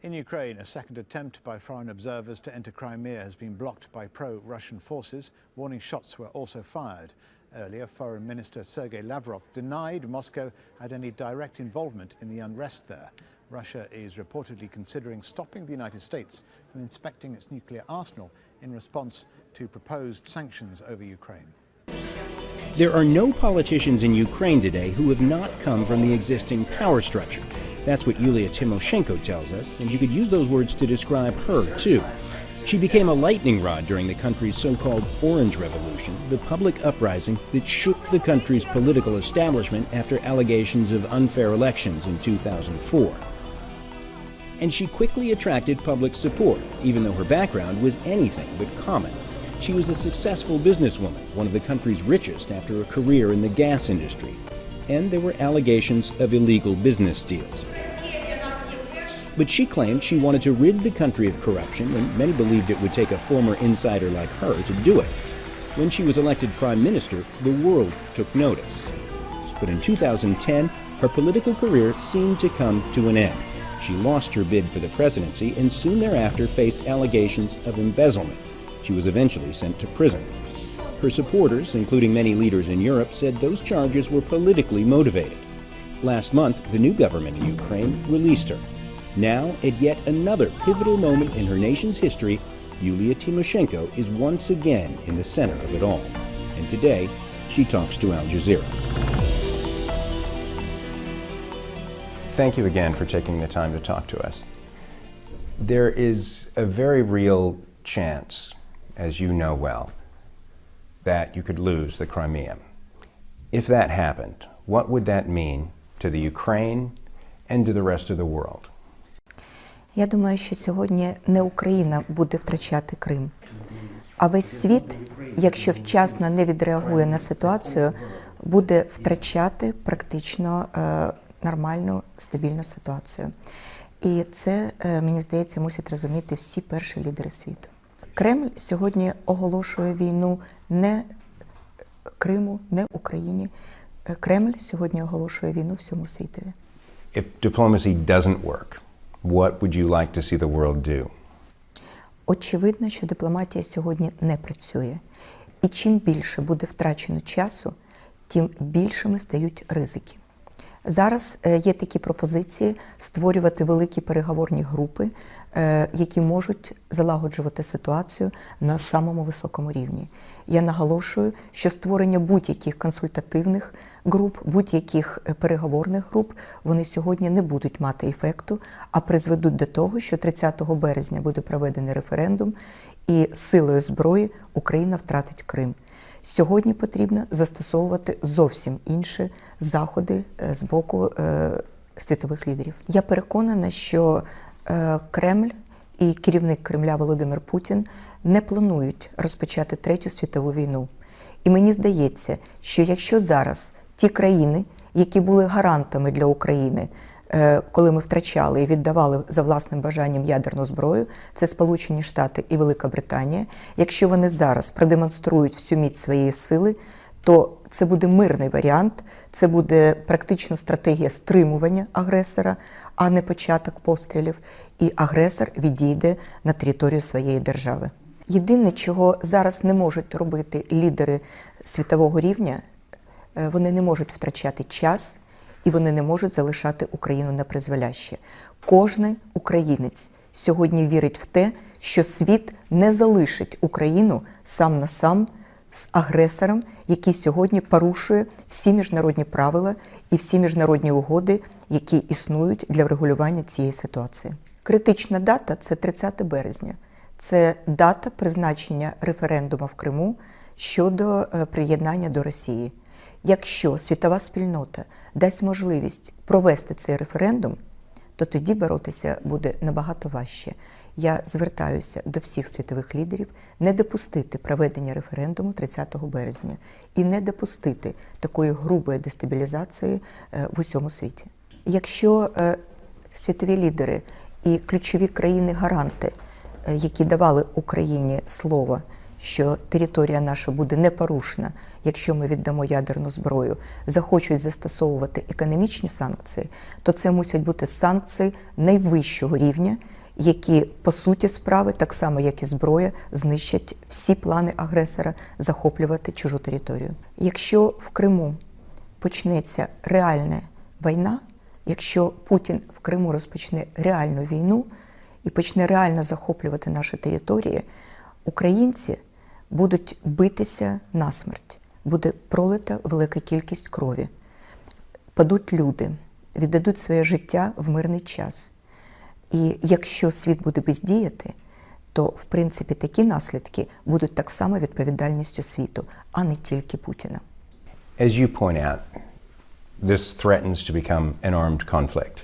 In Ukraine, a second attempt by foreign observers to enter Crimea has been blocked by pro-Russian forces. Warning shots were also fired. Earlier, Foreign Minister Sergei Lavrov denied Moscow had any direct involvement in the unrest there. Russia is reportedly considering stopping the United States from inspecting its nuclear arsenal in response to proposed sanctions over Ukraine. There are no politicians in Ukraine today who have not come from the existing power structure. That's what Yulia Tymoshenko tells us, and you could use those words to describe her, too. She became a lightning rod during the country's so-called Orange Revolution, the public uprising that shook the country's political establishment after allegations of unfair elections in 2004. And she quickly attracted public support, even though her background was anything but common. She was a successful businesswoman, one of the country's richest after a career in the gas industry. And there were allegations of illegal business deals. But she claimed she wanted to rid the country of corruption, and many believed it would take a former insider like her to do it. When she was elected prime minister, the world took notice. But in 2010, her political career seemed to come to an end. She lost her bid for the presidency and soon thereafter faced allegations of embezzlement. She was eventually sent to prison. Her supporters, including many leaders in Europe, said those charges were politically motivated. Last month, the new government in Ukraine released her. Now, at yet another pivotal moment in her nation's history, Yulia Tymoshenko is once again in the center of it all. And today, she talks to Al Jazeera. Thank you again for taking the time to talk to us. There is a very real chance, as you know well, that you could lose the Crimea. If that happened, what would that mean to the Ukraine and to the rest of the world? Я думаю, що сьогодні не Україна буде втрачати Крим, а весь світ, якщо вчасно не відреагує на ситуацію, буде втрачати практично нормальну, стабільну ситуацію. І це, мені здається, мусять розуміти всі перші лідери світу. Кремль сьогодні оголошує війну не Криму, не Україні. Кремль сьогодні оголошує війну всьому світу. If diplomacy doesn't work, what would you like to see the world do? Очевидно, що дипломатія сьогодні не працює. І чим більше буде втрачено часу, тим більшими стають ризики. Зараз є такі пропозиції створювати великі переговорні групи, які можуть залагоджувати ситуацію на самому високому рівні. Я наголошую, що створення будь-яких консультативних груп, будь-яких переговорних груп, вони сьогодні не будуть мати ефекту, а призведуть до того, що 30 березня буде проведений референдум і силою зброї Україна втратить Крим. Сьогодні потрібно застосовувати зовсім інші заходи з боку світових лідерів. Я переконана, що Кремль і керівник Кремля Володимир Путін не планують розпочати Третю світову війну. І мені здається, що якщо зараз ті країни, які були гарантами для України, коли ми втрачали і віддавали за власним бажанням ядерну зброю, це Сполучені Штати і Велика Британія, якщо вони зараз продемонструють всю міць своєї сили, то це буде мирний варіант, це буде практично стратегія стримування агресора, а не початок пострілів, і агресор відійде на територію своєї держави. Єдине, чого зараз не можуть робити лідери світового рівня, вони не можуть втрачати час, і вони не можуть залишати Україну на призволяще. Кожен українець сьогодні вірить в те, що світ не залишить Україну сам на сам з агресором, який сьогодні порушує всі міжнародні правила і всі міжнародні угоди, які існують для врегулювання цієї ситуації. Критична дата – це 30 березня. Це дата призначення референдуму в Криму щодо приєднання до Росії. Якщо світова спільнота дасть можливість провести цей референдум, то тоді боротися буде набагато важче. Я звертаюся до всіх світових лідерів не допустити проведення референдуму 30 березня і не допустити такої грубої дестабілізації в усьому світі. Якщо світові лідери і ключові країни-гаранти, які давали Україні слово, що територія наша буде непорушна, якщо ми віддамо ядерну зброю, захочуть застосовувати економічні санкції, то це мусять бути санкції найвищого рівня, які, по суті справи, так само як і зброя, знищать всі плани агресора захоплювати чужу територію. Якщо в Криму почнеться реальна війна, якщо Путін в Криму розпочне реальну війну і почне реально захоплювати наші території, українці будуть битися насмерть, буде пролита велика кількість крові, падуть люди, віддадуть своє життя в мирний час. І якщо світ буде бездіяти, то, в принципі, такі наслідки будуть так само відповідальністю світу, а не тільки Путіна. As you point out, this threatens to become an armed conflict.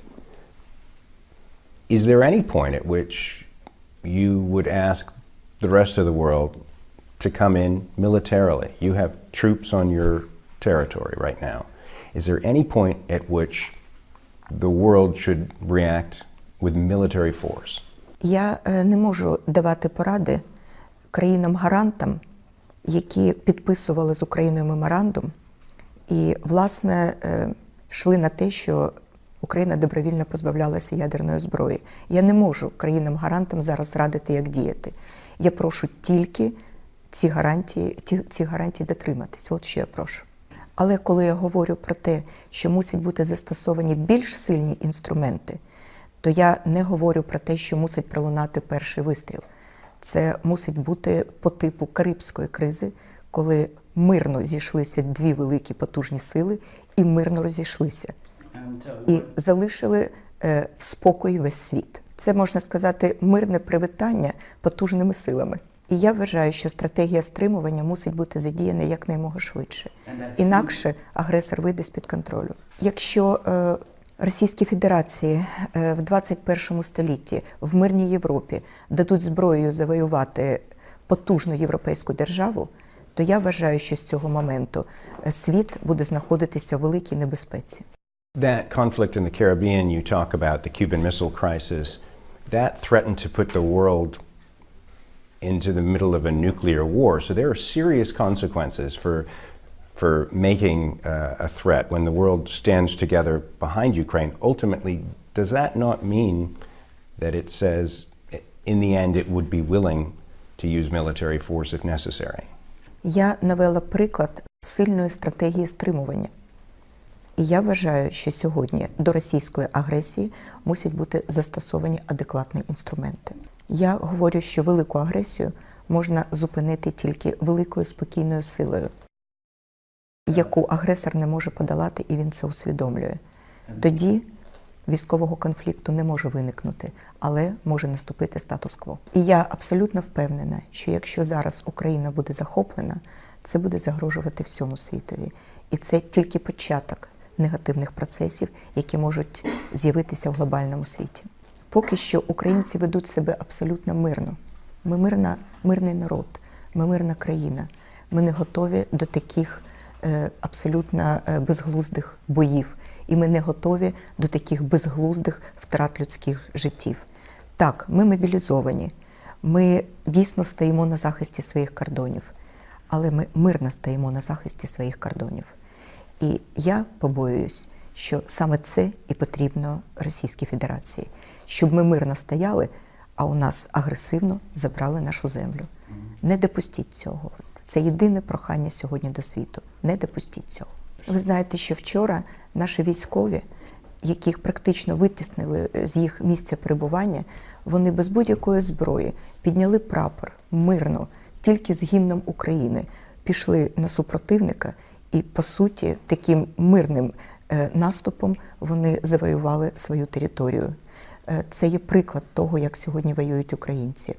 Is there any point at which you would ask the rest of the world to come in militarily? You have troops on your territory right now. Is there any point at which the world should react with military force? Я не можу давати поради країнам-гарантам, які підписували з Україною меморандум і, власне, йшли на те, що Україна добровільно позбавлялася ядерної зброї. Я не можу країнам-гарантам зараз радити, як діяти. Я прошу тільки ці гарантії дотриматись. От що я прошу. Але коли я говорю про те, що мусять бути застосовані більш сильні інструменти, то я не говорю про те, що мусить пролунати перший вистріл. Це мусить бути по типу Карибської кризи, коли мирно зійшлися дві великі потужні сили і мирно розійшлися. І залишили в спокої весь світ. Це, можна сказати, мирне привітання потужними силами. І я вважаю, що стратегія стримування мусить бути задіяна якнаймога швидше. Інакше агресор вийде з-під контролю. Якщо Російській Федерації в 21 столітті в мирній Європі дадуть зброєю завоювати потужну європейську державу, то я вважаю, що з цього моменту світ буде знаходитися в великій небезпеці. That conflict in the Caribbean you talk about, the Cuban Missile Crisis, that threatened to put the world into the middle of a nuclear war. So there are serious consequences for making a threat when the world stands together behind Ukraine. Ultimately, does that not mean that it says in the end it would be willing to use military force if necessary? Я навела приклад сильної стратегії стримування. І я вважаю, що сьогодні до російської агресії мусять бути застосовані адекватні інструменти. Я говорю, що велику агресію можна зупинити тільки великою спокійною силою, яку агресор не може подолати, і він це усвідомлює. Тоді військового конфлікту не може виникнути, але може наступити статус-кво. І я абсолютно впевнена, що якщо зараз Україна буде захоплена, це буде загрожувати всьому світові. І це тільки початок негативних процесів, які можуть з'явитися в глобальному світі. Поки що українці ведуть себе абсолютно мирно. Ми мирний народ, ми мирна країна. Ми не готові до таких абсолютно безглуздих боїв. І ми не готові до таких безглуздих втрат людських життів. Так, ми мобілізовані, ми дійсно стоїмо на захисті своїх кордонів, але ми мирно стоїмо на захисті своїх кордонів. І я побоююсь, що саме це і потрібно Російській Федерації. Щоб ми мирно стояли, а у нас агресивно забрали нашу землю. Не допустіть цього. Це єдине прохання сьогодні до світу. Не допустіть цього. Ви знаєте, що вчора наші військові, яких практично витіснили з їх місця перебування, вони без будь-якої зброї підняли прапор мирно, тільки з гімном України, пішли на супротивника і, по суті, таким мирним наступом вони завоювали свою територію. Це є приклад того, як сьогодні воюють українці.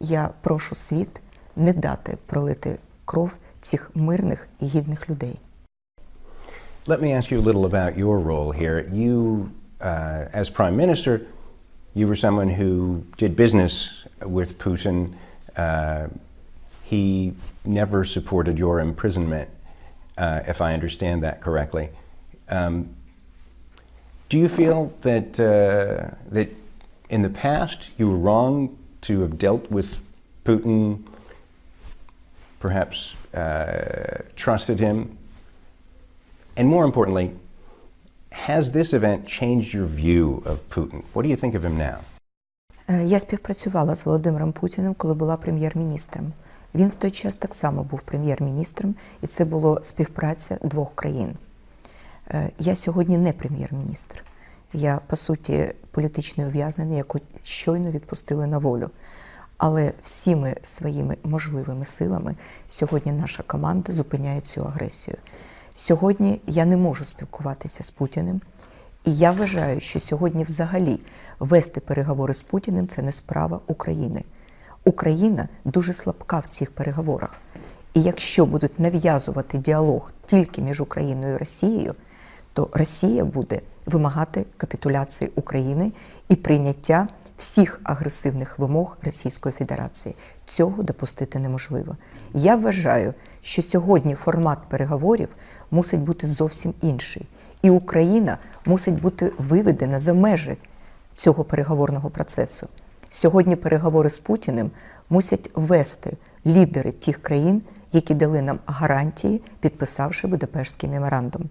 Я прошу світ не дати пролити кров цих мирних і гідних людей. Let me ask you a little about your role here. You, as Prime Minister, you were someone who did business with Putin. He never supported your imprisonment, if I understand that correctly. Do you feel that that in the past you were wrong to have dealt with Putin perhaps trusted him? And more importantly, has this event changed your view of Putin? What do you think of him now? Я співпрацювала з Володимиром Путіним, коли була прем'єр-міністром. Він в той час так само був прем'єр-міністром, і це була співпраця двох країн. Я сьогодні не прем'єр-міністр. Я, по суті, політичний ув'язнений, яку щойно відпустили на волю. Але всіми своїми можливими силами сьогодні наша команда зупиняє цю агресію. Сьогодні я не можу спілкуватися з Путіним, і я вважаю, що сьогодні взагалі вести переговори з Путіним – це не справа України. Україна дуже слабка в цих переговорах. І якщо будуть нав'язувати діалог тільки між Україною і Росією, то Росія буде вимагати капітуляції України і прийняття всіх агресивних вимог Російської Федерації. Цього допустити неможливо. Я вважаю, що сьогодні формат переговорів мусить бути зовсім інший. І Україна мусить бути виведена за межі цього переговорного процесу. Сьогодні переговори з Путіним мусять вести лідери тих країн, які дали нам гарантії, підписавши Будапештський меморандум.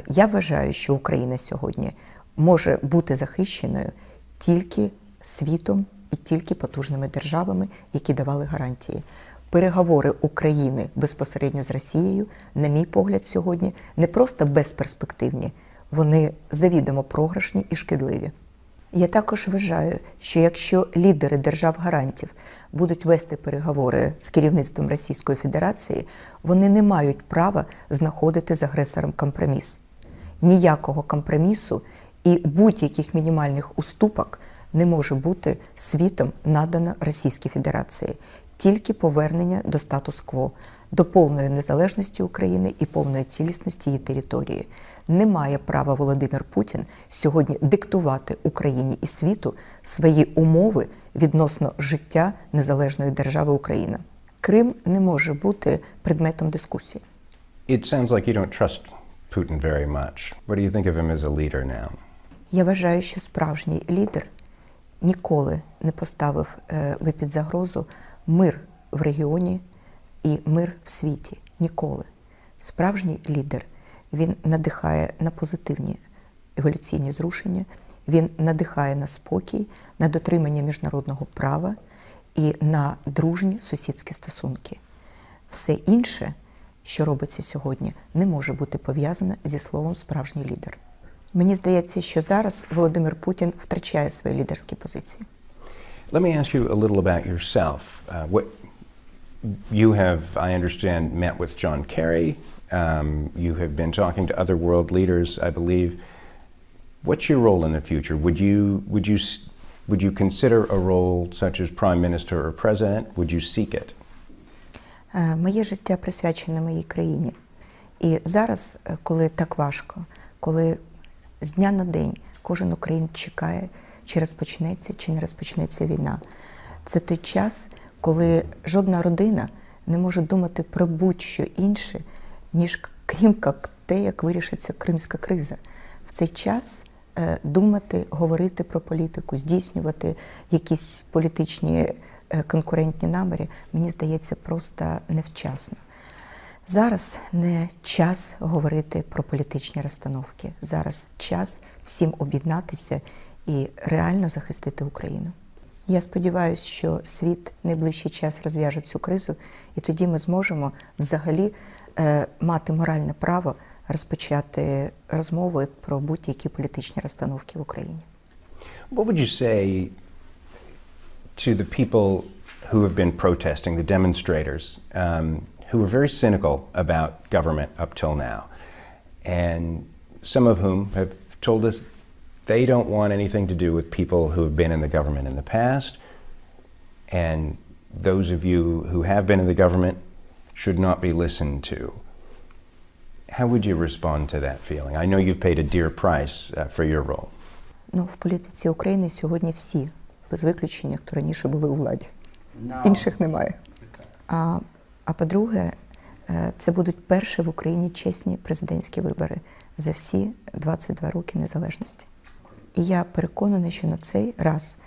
Я вважаю, що Україна сьогодні може бути захищеною тільки світом і тільки потужними державами, які давали гарантії. Переговори України безпосередньо з Росією, на мій погляд, сьогодні не просто безперспективні, вони завідомо програшні і шкідливі. Я також вважаю, що якщо лідери держав-гарантів будуть вести переговори з керівництвом Російської Федерації, вони не мають права знаходити з агресором компроміс. Ніякого компромісу і будь-яких мінімальних уступок не може бути світом надано Російській Федерації. Тільки повернення до статус-кво, до повної незалежності України і повної цілісності її території. Не має права Володимир Путін сьогодні диктувати Україні і світу свої умови відносно життя незалежної держави Україна. Крим не може бути предметом дискусії. It sounds like you don't trust Putin very much. What do you think of him as a leader now? Я вважаю, що справжній лідер ніколи не поставив би під загрозу мир в регіоні і мир в світі. Ніколи. Справжній лідер, він надихає на позитивні еволюційні зрушення, він надихає на спокій, на дотримання міжнародного права і на дружні сусідські стосунки. Все інше, що робиться сьогодні, не може бути пов'язане зі словом «справжній лідер». Мені здається, що зараз Володимир Путін втрачає свої лідерські позиції. Let me ask you a little about yourself. You have, I understand, met with John Kerry. You have been talking to other world leaders, I believe. What's your role in the future? Would you consider a role such as Prime Minister or President? Would you seek it? Моє життя присвячене моїй країні. І зараз, коли так важко, коли з дня на день кожен українець чекає, чи розпочнеться, чи не розпочнеться війна. Це той час, коли жодна родина не може думати про будь-що інше, ніж крім як те, як вирішиться кримська криза. В цей час думати, говорити про політику, здійснювати якісь політичні конкурентні наміри, мені здається, просто невчасно. Зараз не час говорити про політичні розстановки. Зараз час всім об'єднатися і реально захистити Україну. Я сподіваюся, що світ в найближчий час розв'яже цю кризу, і тоді ми зможемо взагалі мати моральне право розпочати розмови про будь-які політичні розстановки в Україні. What would you say to the people who have been protesting, the demonstrators, who are very cynical about government up till now, and some of whom have told us they don't want anything to do with people who have been in the government in the past, and those of you who have been in the government should not be listened to. How would you respond to that feeling? I know you've paid a dear price for your role. В політиці України сьогодні всі, без виключення, хто раніше були у владі. Інших немає. А по-друге, це будуть перші в Україні чесні президентські вибори за всі 22 роки незалежності. І я переконана, що на цей раз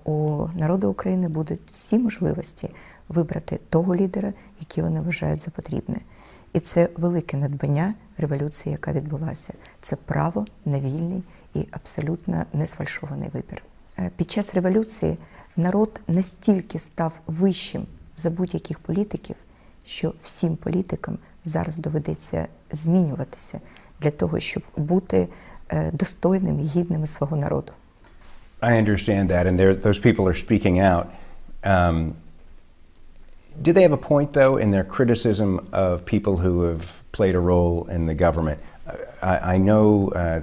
у народу України будуть всі можливості вибрати того лідера, який вони вважають за потрібне. І це велике надбання революції, яка відбулася. Це право на вільний і абсолютно несфальшований вибір. Під час революції народ настільки став вищим за будь-яких політиків, що всім політикам зараз доведеться змінюватися для того, щоб бути достойними і гідними свого народу. I understand that, and those people are speaking out. Do they have a point, though, in their criticism of people who have played a role in the government? I know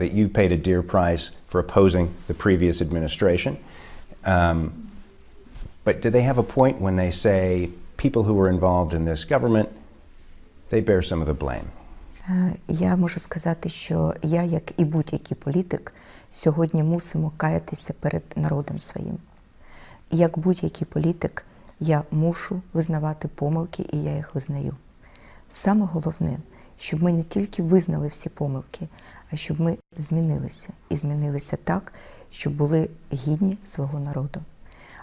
that you've paid a dear price for opposing the previous administration, but do they have a point when they say people who were involved in this government, they bear some of the blame? Я можу сказати, що я, як і будь-який політик, сьогодні мусимо каятися перед народом своїм. І як будь-який політик, я мушу визнавати помилки, і я їх визнаю. Саме головне, щоб ми не тільки визнали всі помилки, а щоб ми змінилися. І змінилися так, щоб були гідні свого народу.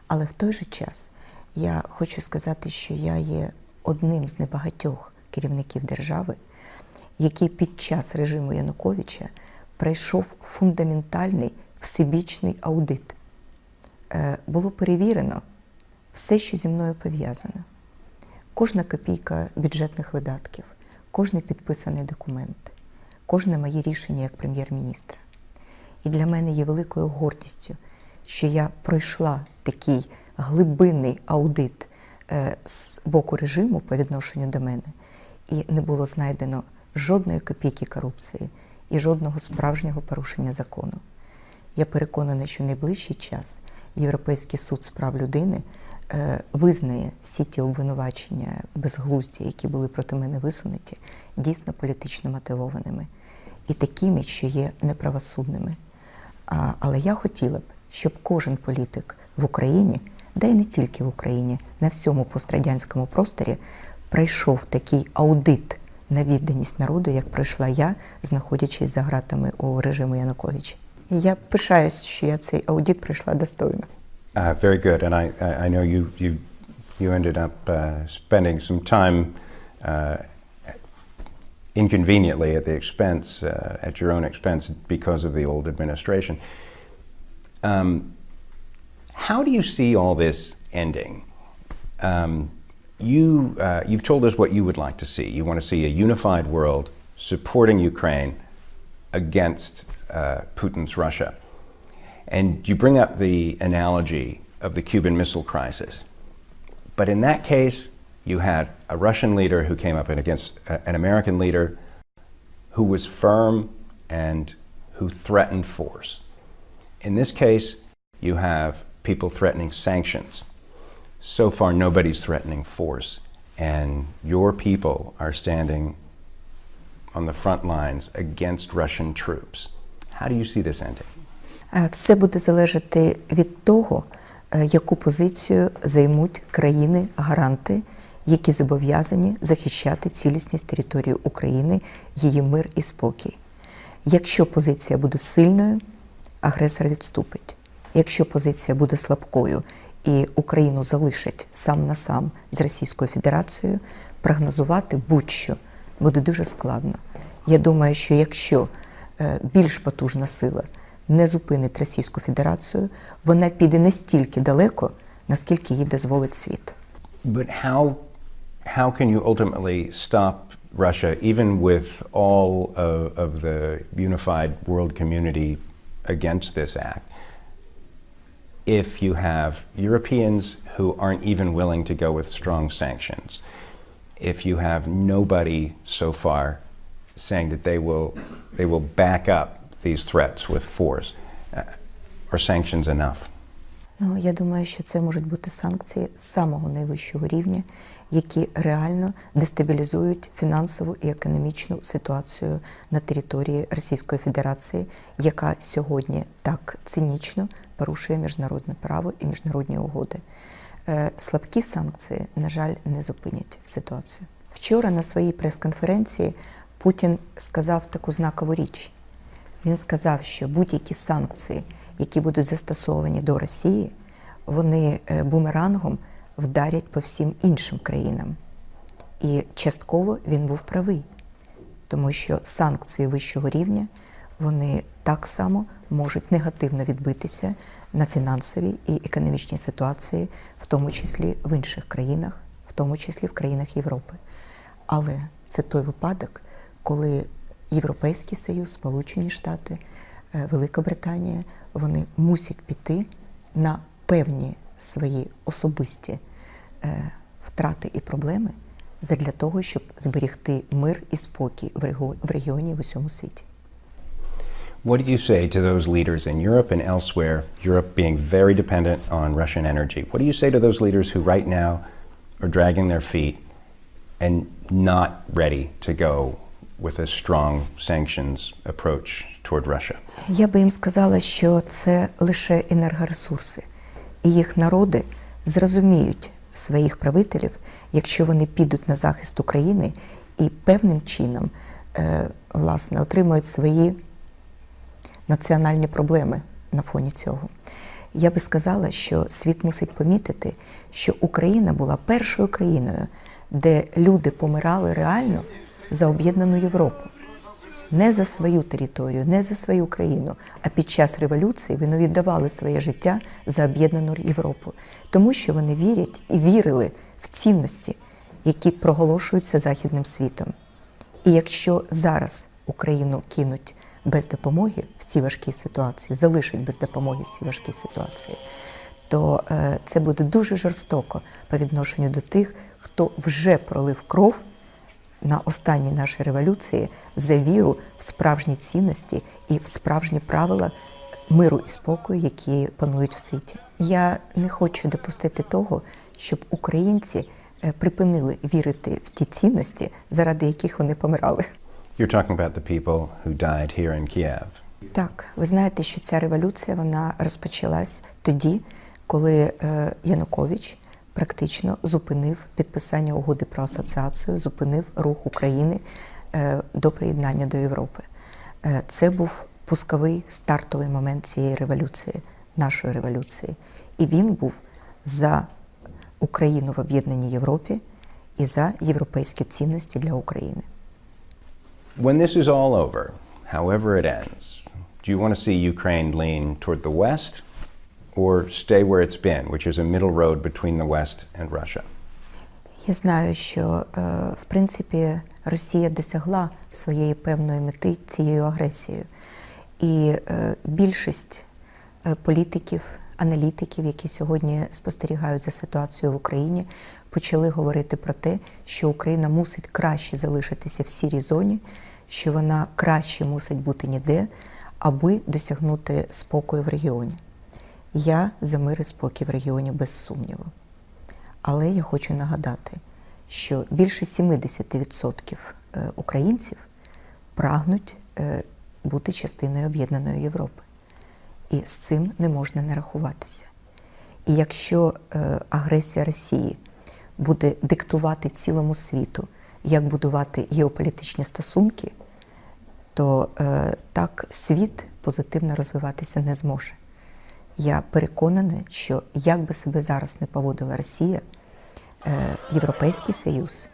Але в той же час я хочу сказати, що я є одним з небагатьох керівників держави, який під час режиму Януковича пройшов фундаментальний всебічний аудит. Було перевірено все, що зі мною пов'язано. Кожна копійка бюджетних видатків, кожний підписаний документ, кожне моє рішення як прем'єр-міністра. І для мене є великою гордістю, що я пройшла такий глибинний аудит з боку режиму по відношенню до мене, і не було знайдено жодної копійки корупції і жодного справжнього порушення закону. Я переконана, що в найближчий час Європейський суд з прав людини визнає всі ті обвинувачення безглузді, які були проти мене висунуті, дійсно політично мотивованими і такими, що є неправосудними. Але я хотіла б, щоб кожен політик в Україні, да й не тільки в Україні, на всьому пострадянському просторі, пройшов такий аудит на відданість народу, як пройшла я, знаходячись за ґратами у режиму Януковича. І я пишаюсь, що я цей аудит пройшла достойно. Very good, and I know you ended up spending some time inconveniently at the expense, at your own expense, because of the old administration. How do you see all this ending? You've told us what you would like to see. You want to see a unified world supporting Ukraine against Putin's Russia. And you bring up the analogy of the Cuban Missile Crisis. But in that case, you had a Russian leader who came up against an American leader who was firm and who threatened force. In this case, you have people threatening sanctions. So far, nobody's threatening force, and your people are standing on the front lines against Russian troops. How do you see this ending? Все буде залежати від того, яку позицію займуть країни-гаранти, які зобов'язані захищати цілісність території України, її мир і спокій. Якщо позиція буде сильною, агресор відступить. Якщо позиція буде слабкою і Україну залишать сам на сам з Російською Федерацією, прогнозувати будь-що буде дуже складно. Я думаю, що якщо більш потужна сила не зупинить Російську Федерацію, вона піде настільки далеко, наскільки їй дозволить світ. But how can you ultimately stop Russia, even with all of the unified world community against this act, if you have Europeans who aren't even willing to go with strong sanctions, if you have nobody so far saying that they will back up these threats with force? Are sanctions enough? Я думаю, що це можуть бути санкції самого найвищого рівня, які реально дестабілізують фінансову і економічну ситуацію на території Російської Федерації, яка сьогодні так цинічно порушує міжнародне право і міжнародні угоди. Слабкі санкції, на жаль, не зупинять ситуацію. Вчора на своїй прес-конференції Путін сказав таку знакову річ. Він сказав, що будь-які санкції, які будуть застосовані до Росії, вони бумерангом вдарять по всім іншим країнам. І частково він був правий, тому що санкції вищого рівня, вони так само можуть негативно відбитися на фінансовій і економічній ситуації, в тому числі в інших країнах, в тому числі в країнах Європи. Але це той випадок, коли Європейський Союз, Сполучені Штати, Велика Британія, вони мусять піти на певні свої особисті втрати і проблеми задля того, щоб зберегти мир і спокій в регіоні, в усьому світі. What do you say to those leaders in Europe and elsewhere, Europe being very dependent on Russian energy? What do you say to those leaders who right now are dragging their feet and not ready to go with a strong sanctions approach toward Russia? Я би їм сказала, що це лише енергоресурси. І їх народи зрозуміють своїх правителів, якщо вони підуть на захист України і певним чином, власне, отримають свої національні проблеми на фоні цього. Я би сказала, що світ мусить помітити, що Україна була першою країною, де люди помирали реально за об'єднану Європу. Не за свою територію, не за свою країну, а під час революції вони віддавали своє життя за об'єднану Європу. Тому що вони вірять і вірили в цінності, які проголошуються Західним світом. І якщо зараз Україну кинуть без допомоги в цій важкій ситуації, залишать без допомоги в цій важкій ситуації, то це буде дуже жорстоко по відношенню до тих, хто вже пролив кров на останній нашій революції за віру в справжні цінності і в справжні правила миру і спокою, які панують в світі. Я не хочу допустити того, щоб українці припинили вірити в ті цінності, заради яких вони помирали. You're talking about the people who died here in Kiev. Так, ви знаєте, що ця революція, вона розпочалась тоді, коли Янукович практично зупинив підписання угоди про асоціацію, зупинив рух України до приєднання до Європи. Це був пусковий, стартовий момент цієї революції, нашої революції. І він був за Україну в об'єднаній Європі і за європейські цінності для України. When this is all over, however it ends, do you want to see Ukraine lean toward the West or stay where it's been, which is a middle road between the West and Russia? Я знаю, що, в принципі, Росія досягла своєї певної мети цією агресією. І більшість політиків, аналітиків, які сьогодні спостерігають за ситуацією в Україні, почали говорити про те, що Україна мусить краще залишитися в сірій зоні, що вона краще мусить бути ніде, аби досягнути спокою в регіоні. Я за мир і спокій в регіоні без сумніву. Але я хочу нагадати, що більше 70% українців прагнуть бути частиною об'єднаної Європи. І з цим не можна не рахуватися. І якщо агресія Росії буде диктувати цілому світу, як будувати геополітичні стосунки, то так світ позитивно розвиватися не зможе. Я переконана, що як би себе зараз не поводила Росія, Європейський Союз,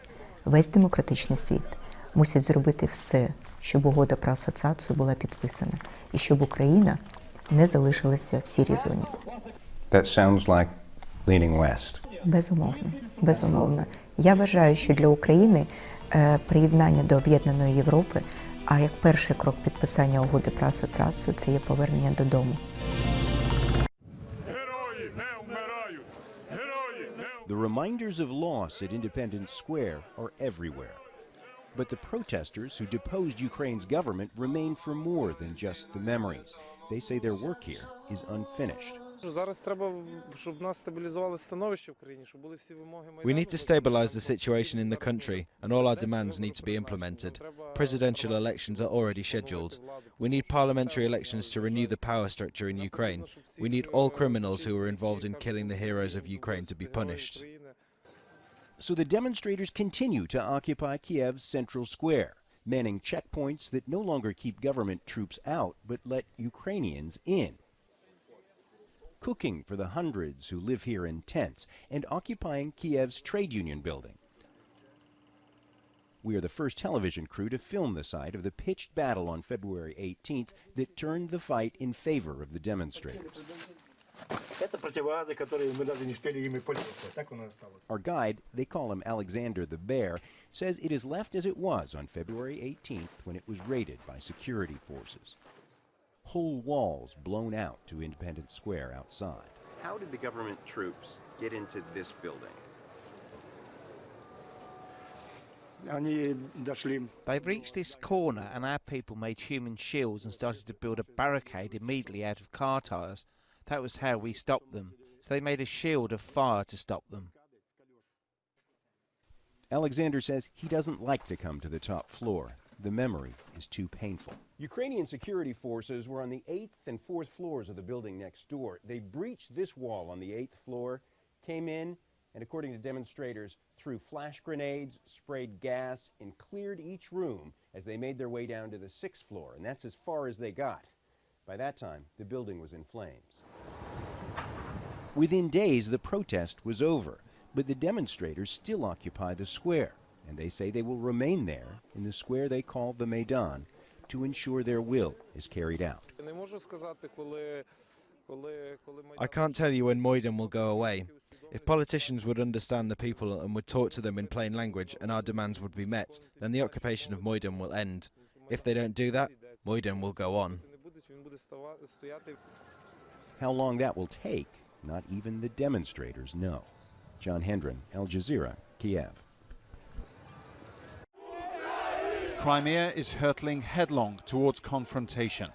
весь демократичний світ мусять зробити все, щоб угода про асоціацію була підписана і щоб Україна не залишилася в сірій зоні. That sounds like leaning west. Безумовно, безумовно. Я вважаю, що для України приєднання до об'єднаної Європи, а як перший крок підписання угоди про асоціацію, це є повернення додому. The reminders of loss at Independence Square are everywhere. But the protesters who deposed Ukraine's government remain for more than just the memories. They say their work here is unfinished. Зараз треба, щоб в нас стабілізували становище в країні, щоб були всі вимоги Майдану. We need to stabilize the situation in the country, and all our demands need to be implemented. Presidential elections are already scheduled. We need parliamentary elections to renew the power structure in Ukraine. We need all criminals who were involved in killing the heroes of Ukraine to be punished. So the demonstrators continue to occupy Kiev's central square, manning checkpoints that no longer keep government troops out, but let Ukrainians in. cooking for the hundreds who live here in tents, and occupying Kiev's trade union building. We are the first television crew to film the site of the pitched battle on February 18th that turned the fight in favor of the demonstrators. Our guide, they call him Alexander the Bear, says it is left as it was on February 18th when it was raided by security forces. Whole walls blown out to Independence Square outside. How did the government troops get into this building? They reached this corner and our people made human shields and started to build a barricade immediately out of car tyres. That was how we stopped them. So they made a shield of fire to stop them. Alexander says he doesn't like to come to the top floor. The memory is too painful. Ukrainian security forces were on the 8th and 4th floors of the building next door. They breached this wall on the 8th floor, came in, and according to demonstrators, threw flash grenades, sprayed gas, and cleared each room as they made their way down to the 6th floor, and that's as far as they got. By that time, the building was in flames. Within days, the protest was over, but the demonstrators still occupy the square, and they say they will remain there in the square they call the Maidan to ensure their will is carried out. I can't tell you when Maidan will go away. If politicians would understand the people and would talk to them in plain language and our demands would be met, then the occupation of Maidan will end. If they don't do that, Maidan will go on. How long that will take, not even the demonstrators know. John Hendren, Al Jazeera, Kiev. Crimea is hurtling headlong towards confrontation.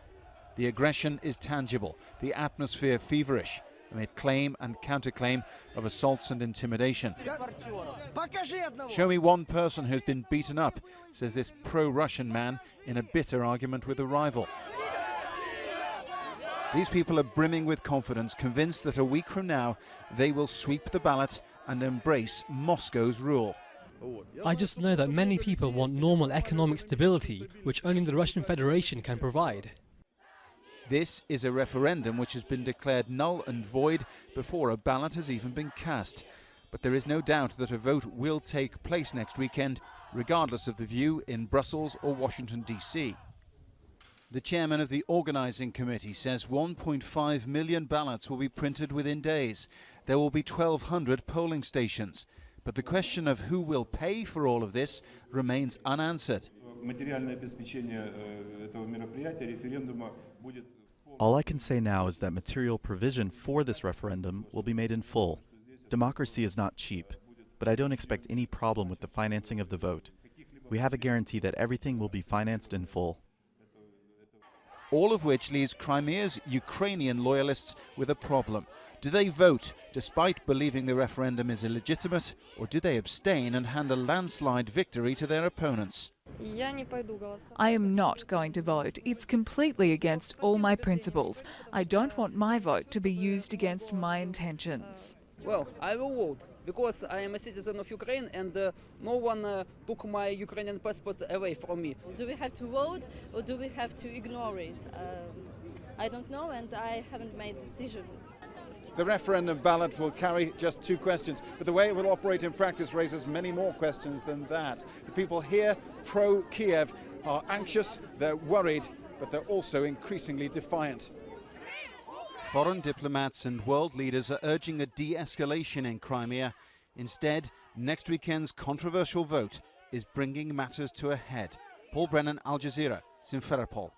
The aggression is tangible, the atmosphere feverish, amid claim and counterclaim of assaults and intimidation. Show me one person who's been beaten up, says this pro-Russian man in a bitter argument with a rival. These people are brimming with confidence, convinced that a week from now they will sweep the ballot and embrace Moscow's rule. I just know that many people want normal economic stability, which only the Russian Federation can provide. This is a referendum which has been declared null and void before a ballot has even been cast. But there is no doubt that a vote will take place next weekend, regardless of the view in Brussels or Washington, D.C. The chairman of the organising committee says 1.5 million ballots will be printed within days. There will be 1,200 polling stations. But the question of who will pay for all of this remains unanswered. All I can say now is that material provision for this referendum will be made in full. Democracy is not cheap, but I don't expect any problem with the financing of the vote. We have a guarantee that everything will be financed in full. All of which leaves Crimea's Ukrainian loyalists with a problem. Do they vote despite believing the referendum is illegitimate, or do they abstain and hand a landslide victory to their opponents? I am not going to vote. It's completely against all my principles. I don't want my vote to be used against my intentions. Well, I will vote because I am a citizen of Ukraine and no one took my Ukrainian passport away from me. Do we have to vote or do we have to ignore it? I don't know, and I haven't made a decision. The referendum ballot will carry just 2 questions, but the way it will operate in practice raises many more questions than that. The people here, pro-Kiev, are anxious, they're worried, but they're also increasingly defiant. Foreign diplomats and world leaders are urging a de-escalation in Crimea. Instead, next weekend's controversial vote is bringing matters to a head. Paul Brennan, Al Jazeera, Simferopol.